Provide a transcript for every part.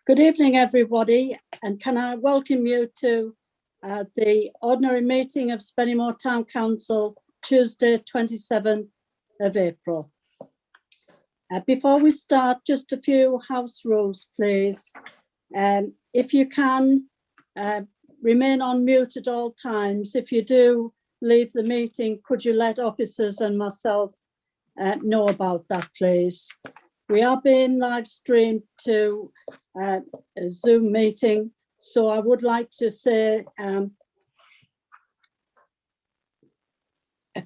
Good evening, everybody, and can I welcome you to the ordinary meeting of Spennymoor Town Council, Tuesday, 27th of April. Before we start, just a few house rules, please. If you can, remain on mute at all times. If you do leave the meeting, could you let officers and myself know about that, please? We are being live streamed to a Zoom meeting, so I would like to say a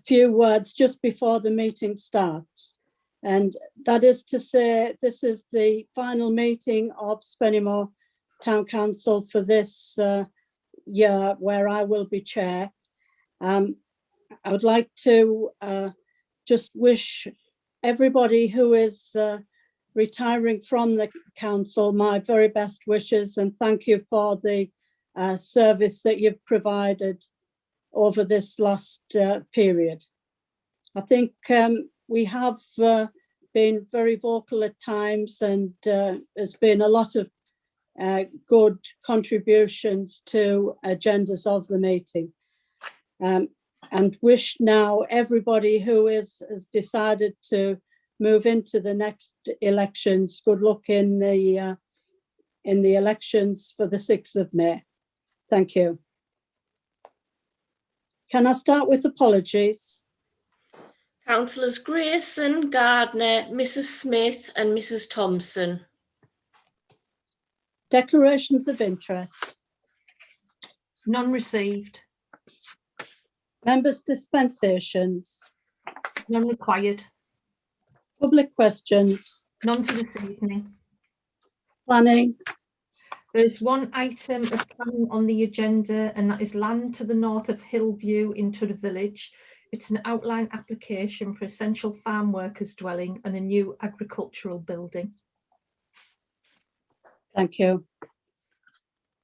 few words just before the meeting starts. And that is to say, this is the final meeting of Spennymoor Town Council for this year, where I will be chair. I would like to just wish everybody who is retiring from the council my very best wishes, and thank you for the service that you've provided over this last period. I think we have been very vocal at times, and there's been a lot of good contributions to agendas of the meeting. And wish now everybody who has decided to move into the next elections good luck in the elections for the 6th of May. Thank you. Can I start with apologies? Councillors Grayson, Gardner, Mrs. Smith and Mrs. Thompson. Declarations of interest. None received. Members' dispensations. None required. Public questions. None for this evening. Planning. There's one item of planning on the agenda, and that is land to the north of Hillview into the village. It's an outline application for essential farm workers dwelling and a new agricultural building. Thank you.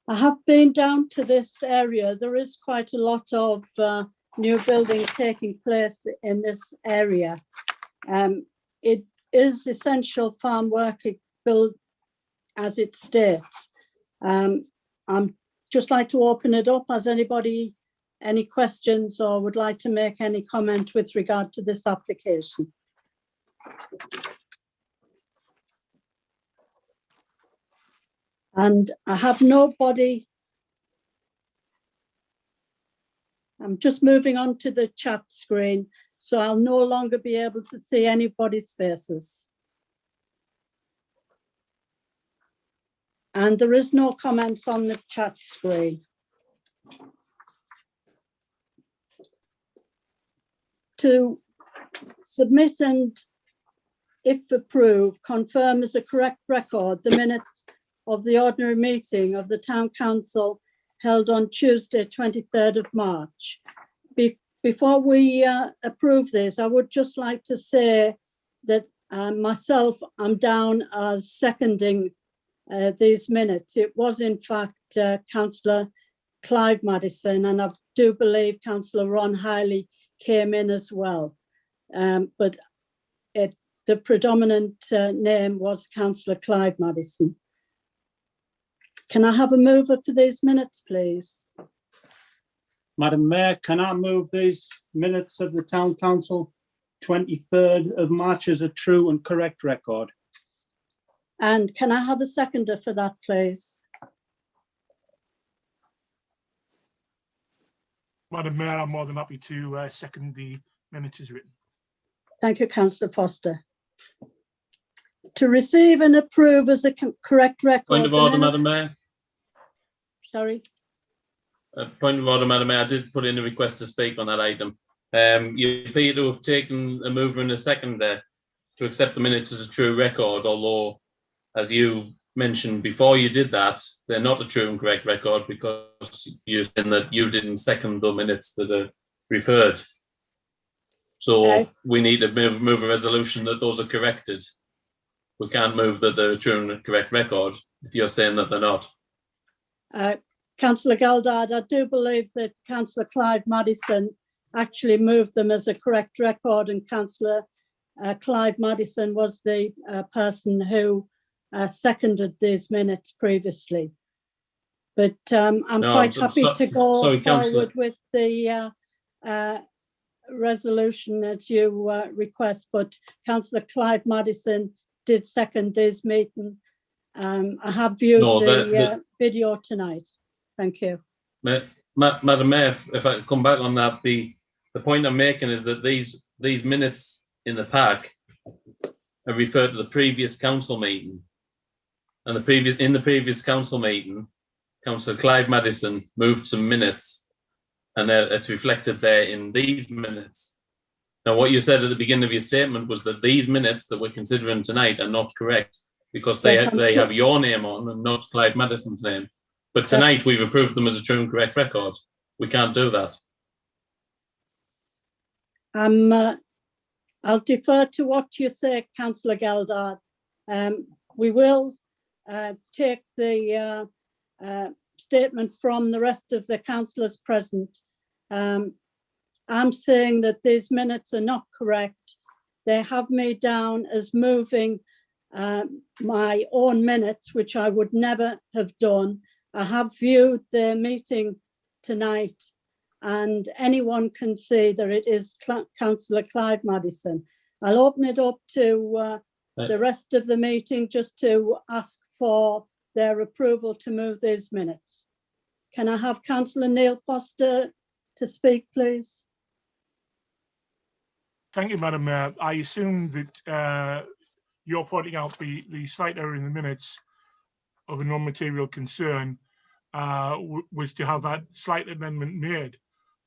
I have been down to this area. There is quite a lot of new building taking place in this area. It is essential farm work build as it states. I'm just like to open it up. Has anybody any questions or would like to make any comment with regard to this application? And I have nobody. I'm just moving on to the chat screen, so I'll no longer be able to see anybody's faces. And there is no comments on the chat screen. To submit and, if approved, confirm as a correct record the minutes of the ordinary meeting of the Town Council held on Tuesday, 23rd of March. Before we approve this, I would just like to say that myself, I'm down as seconding these minutes. It was in fact Councillor Clive Madison, and I do believe Councillor Ron Hiley came in as well. But the predominant name was Councillor Clive Madison. Can I have a mover for these minutes, please? Madam Mayor, can I move these minutes of the Town Council 23rd of March as a true and correct record? And can I have a seconder for that, please? Madam Mayor, I'm more than happy to second the minutes as written. Thank you, Councillor Foster. To receive and approve as a correct record. Point of order, Madam Mayor. Sorry. Point of order, Madam Mayor. I did put in a request to speak on that item. You appear to have taken a mover and a seconder to accept the minutes as a true record, although, as you mentioned before you did that, they're not a true and correct record because you're saying that you didn't second the minutes that are referred. So we need to move a resolution that those are corrected. We can't move that they're a true and correct record if you're saying that they're not. Councillor Geldard, I do believe that Councillor Clive Madison actually moved them as a correct record, and Councillor Clive Madison was the person who seconded these minutes previously. But I'm No, quite happy to go sorry, Councillor. forward with the resolution as you request, but Councillor Clive Madison did second this meeting. I have viewed No, the video tonight. Thank you. Madam Mayor, if I could come back on that, the point I'm making is that these minutes in the pack are referred to the previous council meeting, and in the previous council meeting, Councillor Clive Madison moved some minutes, and it's reflected there in these minutes. Now, what you said at the beginning of your statement was that these minutes that we're considering tonight are not correct because they have your name on and not Clive Madison's name. But tonight we've approved them as a true and correct record. We can't do that. I'll defer to what you say, Councillor Geldard. We will take the statement from the rest of the councillors present. I'm saying that these minutes are not correct. They have me down as moving my own minutes, which I would never have done. I have viewed the meeting tonight, and anyone can see that it is Councillor Clive Madison. I'll open it up to the rest of the meeting just to ask for their approval to move these minutes. Can I have Councillor Neil Foster to speak, please? Thank you, Madam Mayor. I assume that you're pointing out the slight error in the minutes of a non-material concern was to have that slight amendment made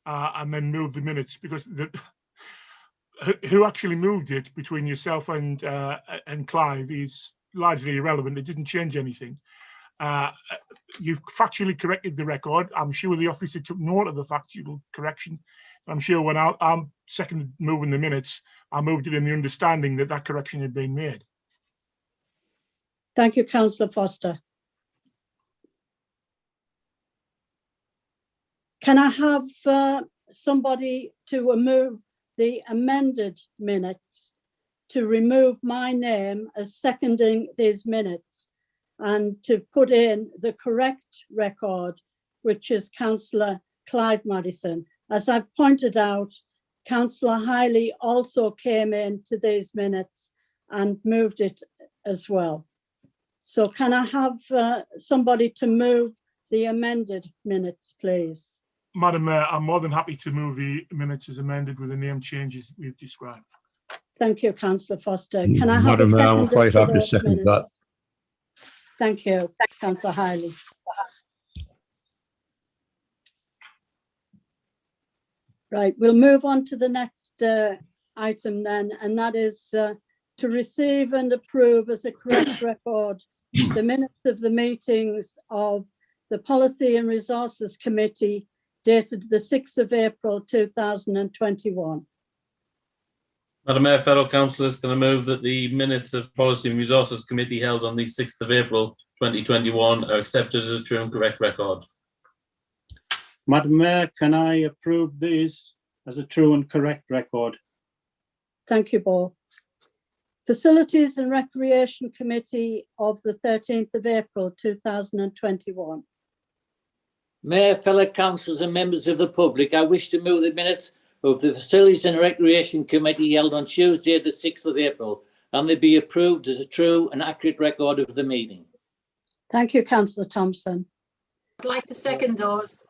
and then move the minutes, because who actually moved it between yourself and Clive is largely irrelevant. It didn't change anything. You've factually corrected the record. I'm sure the officer took note of the factual correction. I'm sure when I'm second moving the minutes, I moved it in the understanding that that correction had been made. Thank you, Councillor Foster. Can I have somebody to move the amended minutes to remove my name as seconding these minutes and to put in the correct record, which is Councillor Clive Madison? As I've pointed out, Councillor Hiley also came into these minutes and moved it as well. So can I have somebody to move the amended minutes, please? Madam Mayor, I'm more than happy to move the minutes as amended with the name changes we've described. Thank you, Councillor Foster. Can I have Madam a Mayor, second? I'm quite happy to second that. Thank you, Councillor Hiley. Right, we'll move on to the next item then, and that is to receive and approve as a correct record the minutes of the meetings of the Policy and Resources Committee dated the 6th of April 2021. Madam Mayor, fellow councillors, can I move that the minutes of Policy and Resources Committee held on the 6th of April 2021 are accepted as a true and correct record? Madam Mayor, can I approve these as a true and correct record? Thank you, Paul. Facilities and Recreation Committee of the 13th of April 2021. Mayor, fellow councillors and members of the public, I wish to move the minutes of the Facilities and Recreation Committee held on Tuesday the 6th of April and they be approved as a true and accurate record of the meeting. Thank you, Councillor Thompson. I'd like to second those.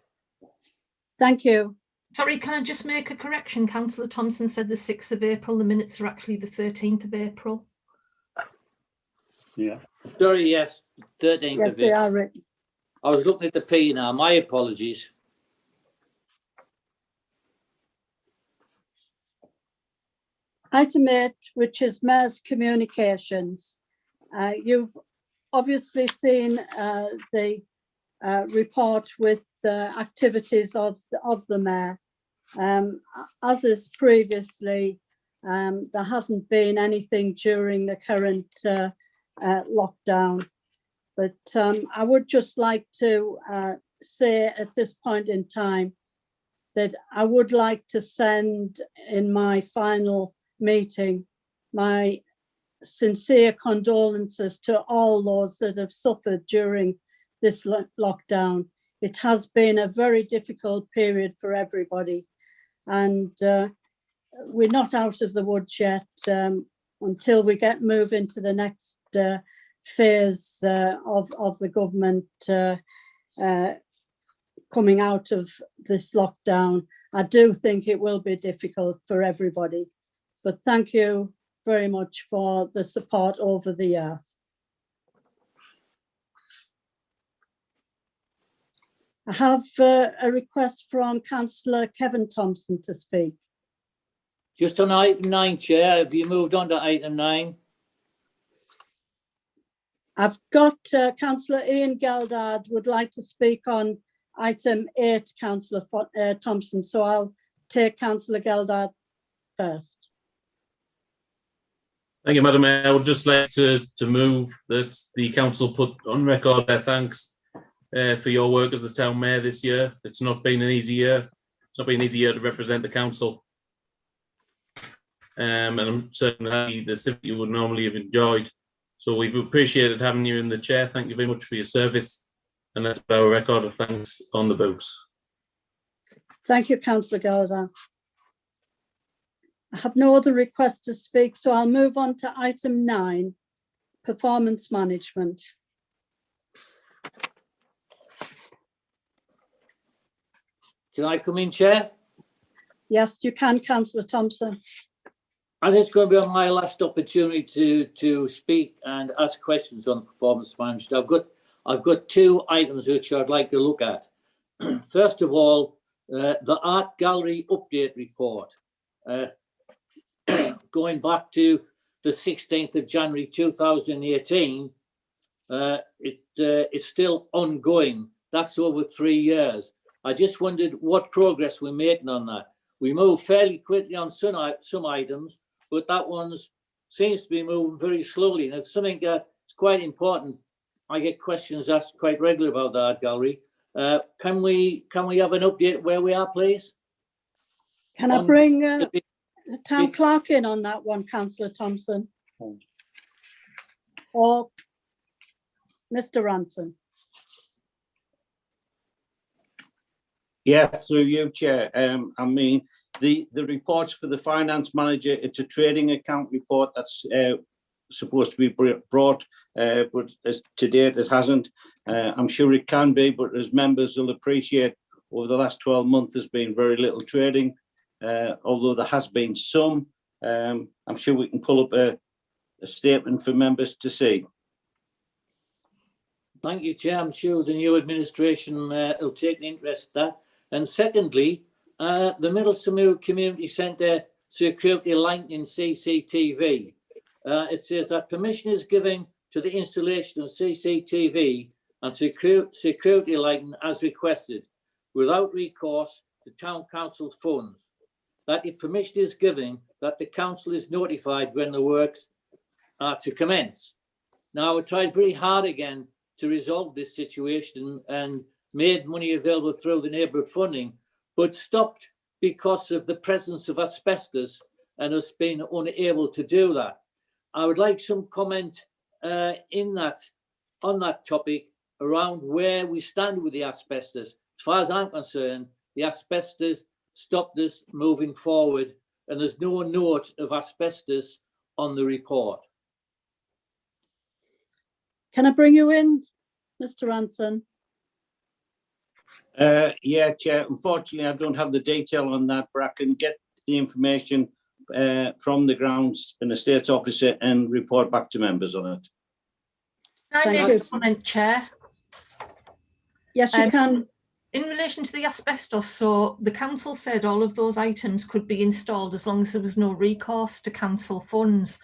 Thank you. Sorry, can I just make a correction? Councillor Thompson said the 6th of April. The minutes are actually the 13th of April. Yeah. Sorry, yes, 13th Yes, of they April. are written. I was looking at the P now, my apologies. Item 8, which is Mayor's Communications. You've obviously seen the report with the activities of the Mayor. As is previously, there hasn't been anything during the current lockdown. But I would just like to say at this point in time that I would like to send in my final meeting my sincere condolences to all those that have suffered during this lockdown. It has been a very difficult period for everybody, and we're not out of the woods yet until we move into the next phase of the government coming out of this lockdown. I do think it will be difficult for everybody, but thank you very much for the support over the years. I have a request from Councillor Kevin Thompson to speak. Just on item 9, Chair, have you moved on to item 9? I've got Councillor Ian Geldard would like to speak on item 8, Councillor Thompson, so I'll take Councillor Geldard first. Thank you, Madam Mayor. I would just like to move that the council put on record their thanks for your work as the town mayor this year. It's not been an easy year. It's not been an easy year to represent the council. And I'm certain the civic you would normally have enjoyed. So we've appreciated having you in the chair. Thank you very much for your service. And that's our record of thanks on the books. Thank you, Councillor Geldard. I have no other requests to speak, so I'll move on to item 9, performance management. Can I come in, Chair? Yes, you can, Councillor Thompson. As it's going to be my last opportunity to speak and ask questions on performance management, I've got 2 items which I'd like to look at. First of all, the art gallery update report. Going back to the 16th of January 2018, it's still ongoing. That's over 3 years. I just wondered what progress we're making on that. We move fairly quickly on some items, but that one seems to be moving very slowly. And it's something that's quite important. I get questions asked quite regularly about the art gallery. Can we have an update where we are, please? Can I bring the town clerk in on that one, Councillor Thompson? Or Mr. Ranson? Yeah, through you, Chair. I mean, the reports for the finance manager, it's a trading account report that's supposed to be brought, but to date it hasn't. I'm sure it can be, but as members will appreciate, over the last 12 months there's been very little trading, although there has been some. I'm sure we can pull up a statement for members to see. Thank you, Chair. I'm sure the new administration will take an interest in that. And secondly, the Middlesbrough Community Centre security lighting CCTV. It says that permission is given to the installation of CCTV and security lighting as requested, without recourse to Town Council's funds. That if permission is given, that the council is notified when the works are to commence. Now, I tried very hard again to resolve this situation and made money available through the neighbourhood funding, but stopped because of the presence of asbestos and us being unable to do that. I would like some comment on that topic around where we stand with the asbestos. As far as I'm concerned, the asbestos stopped us moving forward, and there's no note of asbestos on the report. Can I bring you in, Mr. Ranson? Yeah, Chair. Unfortunately, I don't have the detail on that, but I can get the information from the grounds and estates officer and report back to members on it. Can I make a comment, Chair? Yes, you can. In relation to the asbestos, so the council said all of those items could be installed as long as there was no recourse to council funds.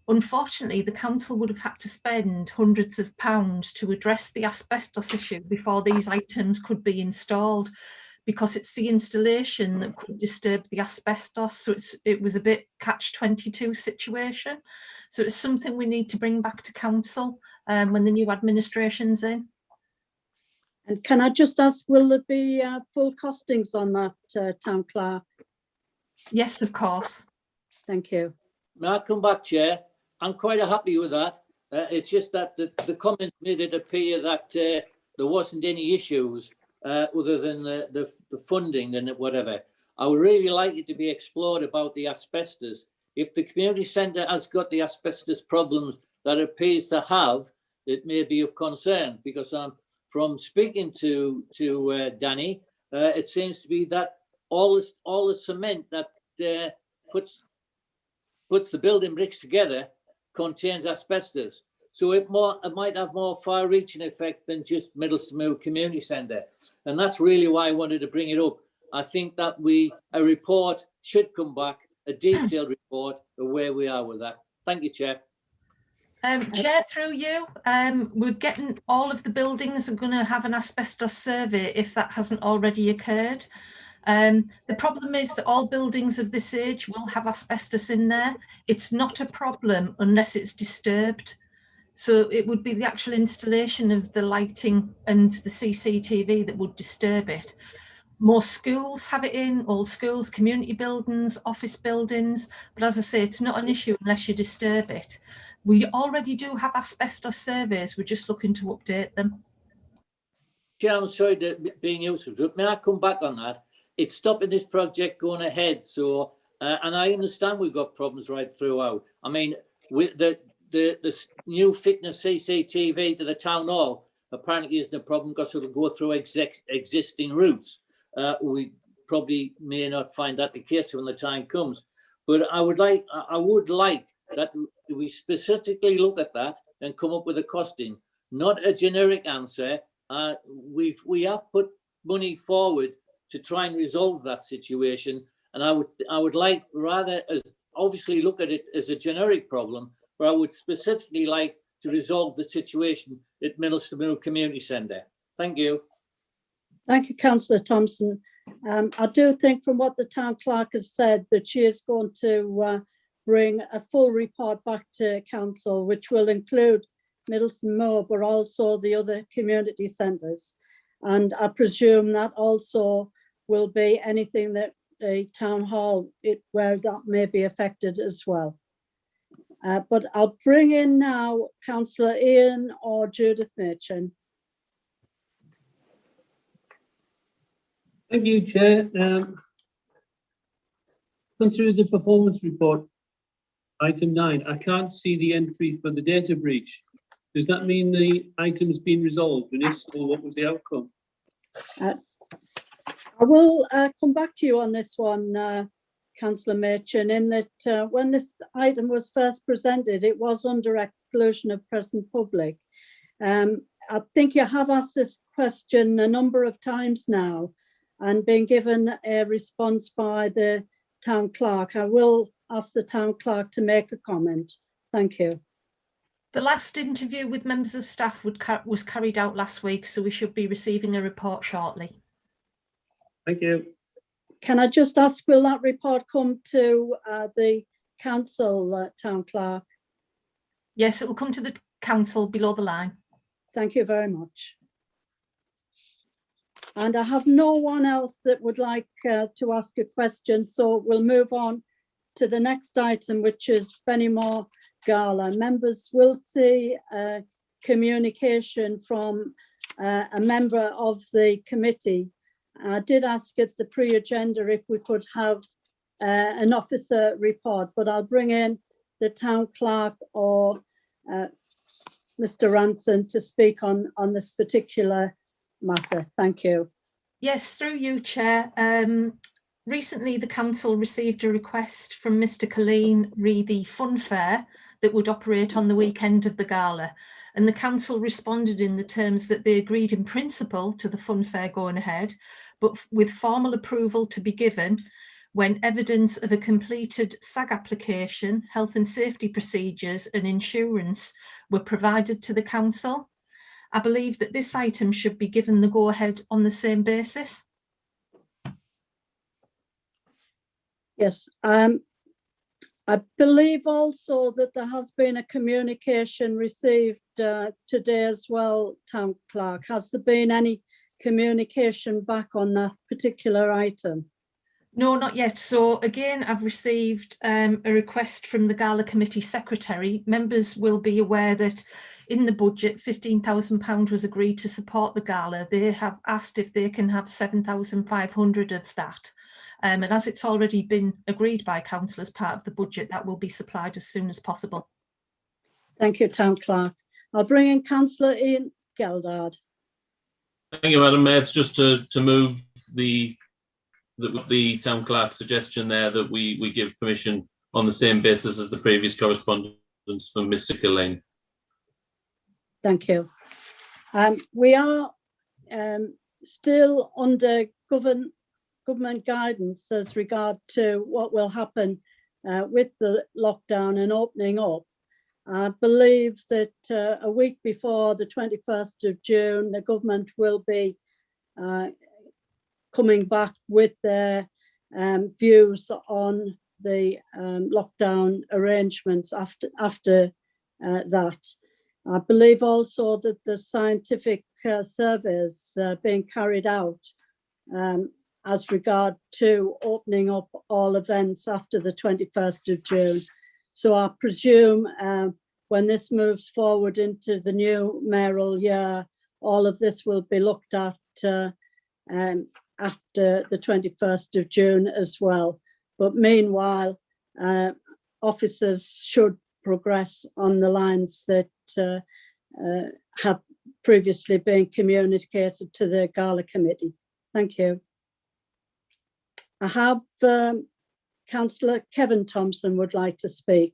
Unfortunately, the council would have had to spend hundreds of pounds to address the asbestos issue before these items could be installed, because it's the installation that could disturb the asbestos. So it was a bit catch-22 situation. So it's something we need to bring back to council when the new administration's in. And can I just ask, will there be full costings on that, Town Clerk? Yes, of course. Thank you. May I come back, Chair? I'm quite happy with that. It's just that the comments made it appear that there wasn't any issues other than the funding and whatever. I would really like it to be explored about the asbestos. If the community centre has got the asbestos problems that it appears to have, it may be of concern, because from speaking to Danny, it seems to be that all the cement that puts the building bricks together contains asbestos. So it might have more far-reaching effect than just Middlesbrough Community Centre. And that's really why I wanted to bring it up. I think that a report should come back, a detailed report of where we are with that. Thank you, Chair. Chair, through you, we're getting all of the buildings are going to have an asbestos survey if that hasn't already occurred. The problem is that all buildings of this age will have asbestos in there. It's not a problem unless it's disturbed. So it would be the actual installation of the lighting and the CCTV that would disturb it. Most schools have it in, all schools, community buildings, office buildings. But as I say, it's not an issue unless you disturb it. We already do have asbestos surveys. We're just looking to update them. Chair, I'm sorry to being useful, but may I come back on that? It's stopping this project going ahead. So, and I understand we've got problems right throughout. I mean, with the new fitness CCTV to the town hall apparently isn't a problem because it'll go through existing routes. We probably may not find that the case when the time comes, but I would like that we specifically look at that and come up with a costing, not a generic answer. We have put money forward to try and resolve that situation, and I would like, rather as obviously look at it as a generic problem, but I would specifically like to resolve the situation at Middlesbrough Community Centre. Thank you. Thank you, Councillor Thompson. I do think from what the town clerk has said that she is going to bring a full report back to council, which will include Middlesbrough, but also the other community centres. And I presume that also will be anything that the town hall, where that may be affected as well. But I'll bring in now Councillor Ian or Judith Machin. Thank you, Chair. Consider the performance report, item 9. I can't see the entry for the data breach. Does that mean the item's been resolved? And if so, what was the outcome? I will come back to you on this one, Councillor Machin, in that when this item was first presented, it was under exclusion of present public. I think you have asked this question a number of times now and been given a response by the town clerk. I will ask the town clerk to make a comment. Thank you. The last interview with members of staff was carried out last week, so we should be receiving a report shortly. Thank you. Can I just ask, will that report come to the council, town clerk? Yes, it will come to the council below the line. Thank you very much. And I have no one else that would like to ask a question, so we'll move on to the next item, which is Spennymoor Gala. Members will see communication from a member of the committee. I did ask at the pre-agenda if we could have an officer report, but I'll bring in the town clerk or Mr. Ranson to speak on this particular matter. Thank you. Yes, through you, Chair. Recently, the council received a request from Mr. Colleen re the fun fair that would operate on the weekend of the gala. And the council responded in the terms that they agreed in principle to the fun fair going ahead, but with formal approval to be given when evidence of a completed SAG application, health and safety procedures and insurance were provided to the council. I believe that this item should be given the go-ahead on the same basis. Yes, I believe also that there has been a communication received today as well, town clerk. Has there been any communication back on that particular item? No, not yet. So again, I've received a request from the Gala Committee Secretary. Members will be aware that in the budget, £15,000 was agreed to support the Gala. They have asked if they can have 7,500 of that. And as it's already been agreed by council as part of the budget, that will be supplied as soon as possible. Thank you, Town Clerk. I'll bring in Councillor Ian Geldard. Thank you, Madam Mayor. It's just to move the Town Clerk's suggestion there that we give permission on the same basis as the previous correspondence from Mr. Killeen. Thank you. We are still under government guidance as regard to what will happen with the lockdown and opening up. I believe that a week before the 21st of June, the government will be coming back with their views on the lockdown arrangements after that. I believe also that the scientific surveys being carried out as regard to opening up all events after the 21st of June. So I presume when this moves forward into the new mayoral year, all of this will be looked at after the 21st of June as well. But meanwhile, officers should progress on the lines that have previously been communicated to the Gala Committee. Thank you. I have Councillor Kevin Thompson would like to speak.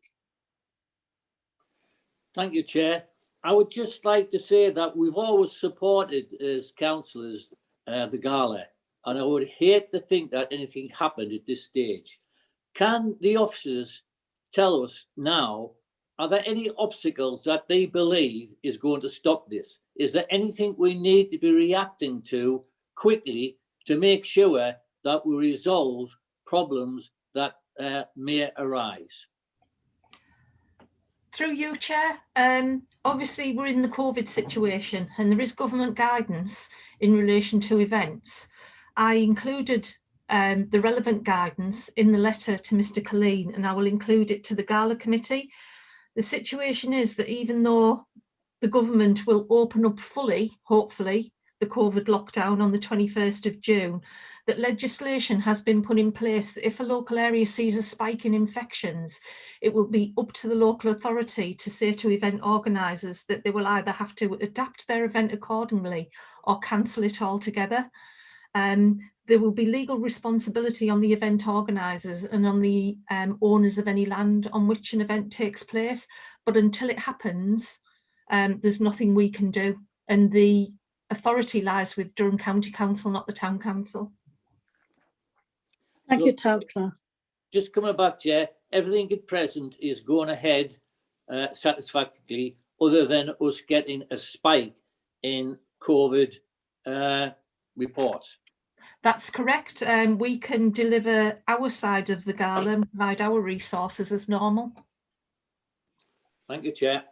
Thank you, Chair. I would just like to say that we've always supported as councillors the Gala, and I would hate to think that anything happened at this stage. Can the officers tell us now, are there any obstacles that they believe is going to stop this? Is there anything we need to be reacting to quickly to make sure that we resolve problems that may arise? Through you, Chair, obviously we're in the COVID situation and there is government guidance in relation to events. I included the relevant guidance in the letter to Mr. Killeen, and I will include it to the Gala Committee. The situation is that even though the government will open up fully, hopefully, the COVID lockdown on the 21st of June, that legislation has been put in place that if a local area sees a spike in infections, it will be up to the local authority to say to event organisers that they will either have to adapt their event accordingly or cancel it altogether. There will be legal responsibility on the event organisers and on the owners of any land on which an event takes place. But until it happens, there's nothing we can do. And the authority lies with Durham County Council, not the Town Council. Thank you, Town Clerk. Just coming back, Chair, everything at present is going ahead satisfactorily, other than us getting a spike in COVID reports. That's correct. We can deliver our side of the Gala and provide our resources as normal. Thank you, Chair.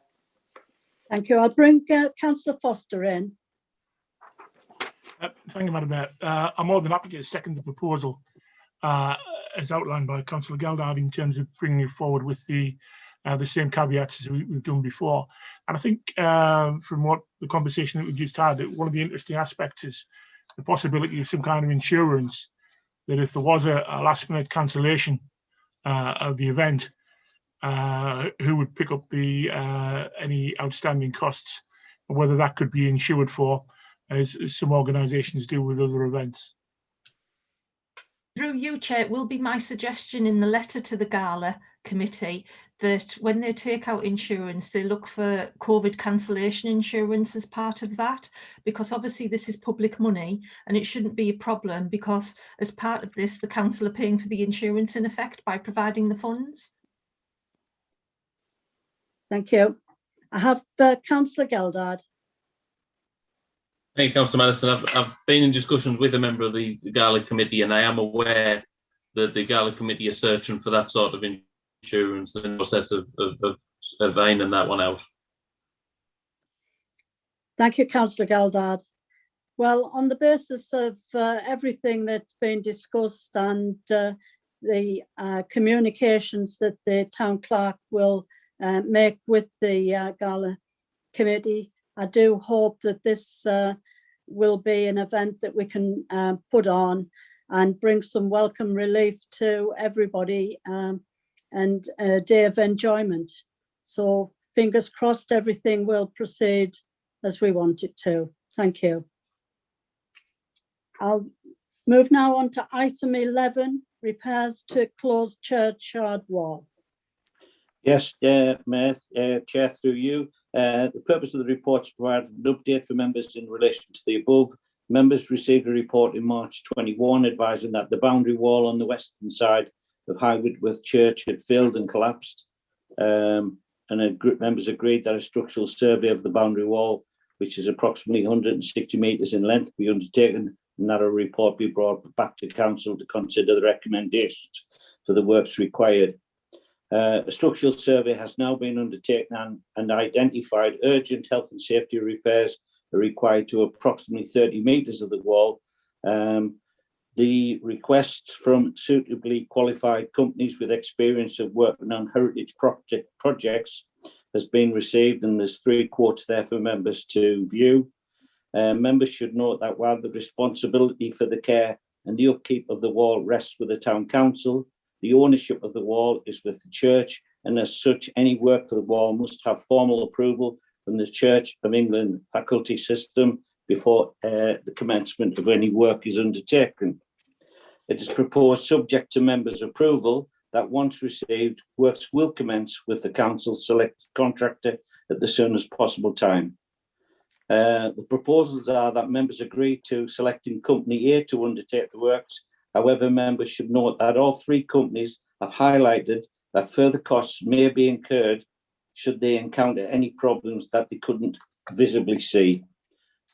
Thank you. I'll bring Councillor Foster in. Thank you, Madam Mayor. I'm more than happy to second the proposal as outlined by Councillor Geldard in terms of bringing it forward with the same caveats as we've done before. And I think from what the conversation that we just had, one of the interesting aspects is the possibility of some kind of insurance, that if there was a last minute cancellation of the event, who would pick up the any outstanding costs, and whether that could be insured for, as some organisations do with other events. Through you, Chair, it will be my suggestion in the letter to the Gala Committee that when they take out insurance, they look for COVID cancellation insurance as part of that, because obviously this is public money and it shouldn't be a problem, because as part of this, the council are paying for the insurance in effect by providing the funds. Thank you. I have Councillor Geldard. Thank you, Councillor Madison. I've been in discussions with a member of the Gala Committee, and I am aware that the Gala Committee is searching for that sort of insurance, the process of ironing that one out. Thank you, Councillor Geldard. Well, on the basis of everything that's been discussed and the communications that the town clerk will make with the gala committee, I do hope that this will be an event that we can put on and bring some welcome relief to everybody and a day of enjoyment. So fingers crossed everything will proceed as we want it to. Thank you. I'll move now on to item 11, repairs to closed churchyard wall. Yes, Mayor, Chair, through you. The purpose of the report is to provide an update for members in relation to the above. Members received a report in March 21 advising that the boundary wall on the western side of High Whitworth Church had failed and collapsed. Members agreed that a structural survey of the boundary wall, which is approximately 160 metres in length, be undertaken, and that a report be brought back to council to consider the recommendations for the works required. A structural survey has now been undertaken and identified urgent health and safety repairs are required to approximately 30 metres of the wall. The request from suitably qualified companies with experience of working on heritage projects has been received, and there's 3 quotes there for members to view. Members should note that while the responsibility for the care and the upkeep of the wall rests with the town council, the ownership of the wall is with the church, and as such, any work for the wall must have formal approval from the Church of England faculty system before the commencement of any work is undertaken. It is proposed, subject to members' approval, that once received, works will commence with the council selected contractor at the soonest possible time. The proposals are that members agree to selecting Company A to undertake the works. However, members should note that all 3 companies have highlighted that further costs may be incurred should they encounter any problems that they couldn't visibly see.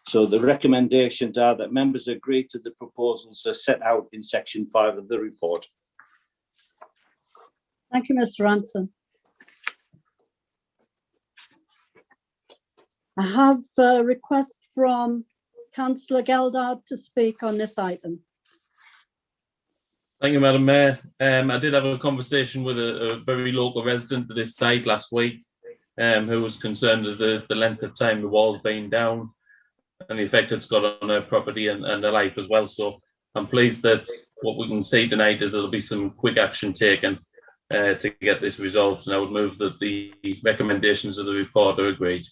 So the recommendations are that members agree to the proposals as set out in section 5 of the report. Thank you, Mr. Ranson. I have a request from Councillor Geldard to speak on this item. Thank you, Madam Mayor. I did have a conversation with a very local resident of this site last week who was concerned with the length of time the wall's been down and the effect it's got on her property and her life as well. So I'm pleased that what we can see tonight is there'll be some quick action taken to get this resolved, and I would move that the recommendations of the report are agreed.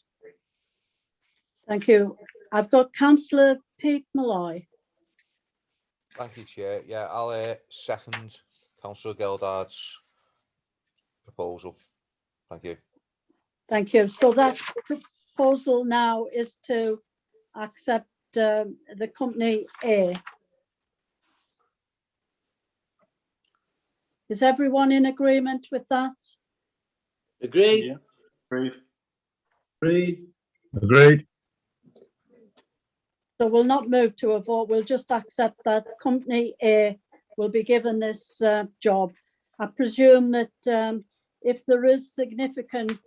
Thank you. I've got Councillor Pete Malloy. Thank you, Chair. Yeah, I'll second Councillor Geldard's proposal. Thank you. Thank you. So that proposal now is to accept the Company A. Is everyone in agreement with that? Agreed. Yeah. Agreed. Agreed. Agreed. So we'll not move to a vote. We'll just accept that Company A will be given this job. I presume that if there is significant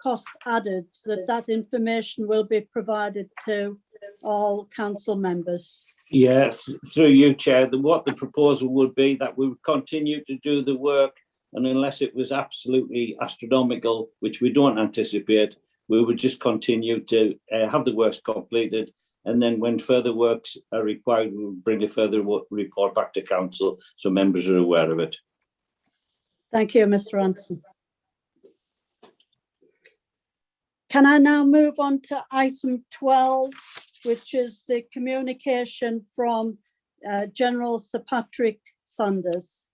cost added, that information will be provided to all council members. Yes, through you, Chair, what the proposal would be that we would continue to do the work, and unless it was absolutely astronomical, which we don't anticipate, we would just continue to have the works completed, and then when further works are required, we will bring a further report back to council so members are aware of it. Thank you, Mr. Ranson. Can I now move on to item 12, which is the communication from General Sir Patrick Sanders?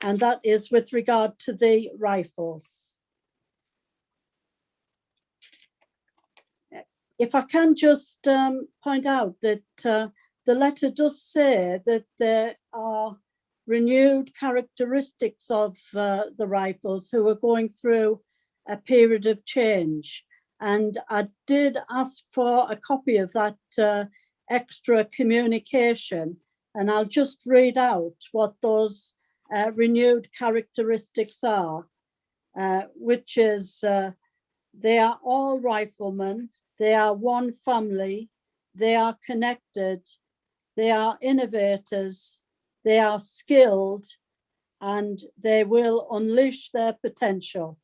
And that is with regard to the rifles. If I can just point out that the letter does say that there are renewed characteristics of the rifles who are going through a period of change. And I did ask for a copy of that extra communication, and I'll just read out what those renewed characteristics are, which is they are all riflemen, they are one family, they are connected, they are innovators, they are skilled, and they will unleash their potential,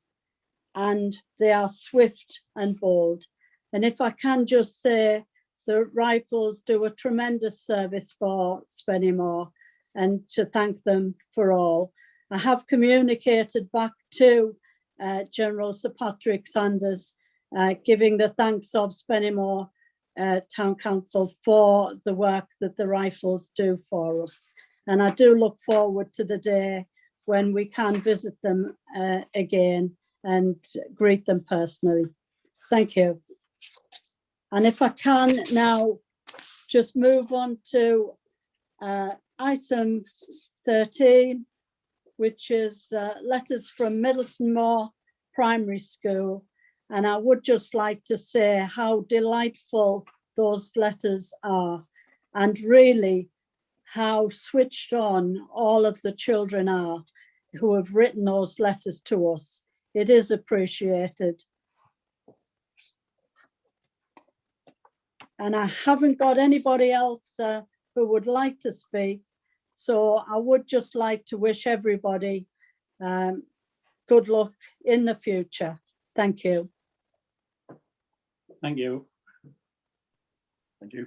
and they are swift and bold. And if I can just say, the Rifles do a tremendous service for Spennymoor, and to thank them for all. I have communicated back to General Sir Patrick Sanders, giving the thanks of Spennymoor Town Council for the work that the Rifles do for us. And I do look forward to the day when we can visit them again and greet them personally. Thank you. And if I can now just move on to item 13, which is letters from Middleton Moor Primary School. And I would just like to say how delightful those letters are, and really how switched on all of the children are who have written those letters to us. It is appreciated. And I haven't got anybody else who would like to speak. So I would just like to wish everybody good luck in the future. Thank you. Thank you. Thank you.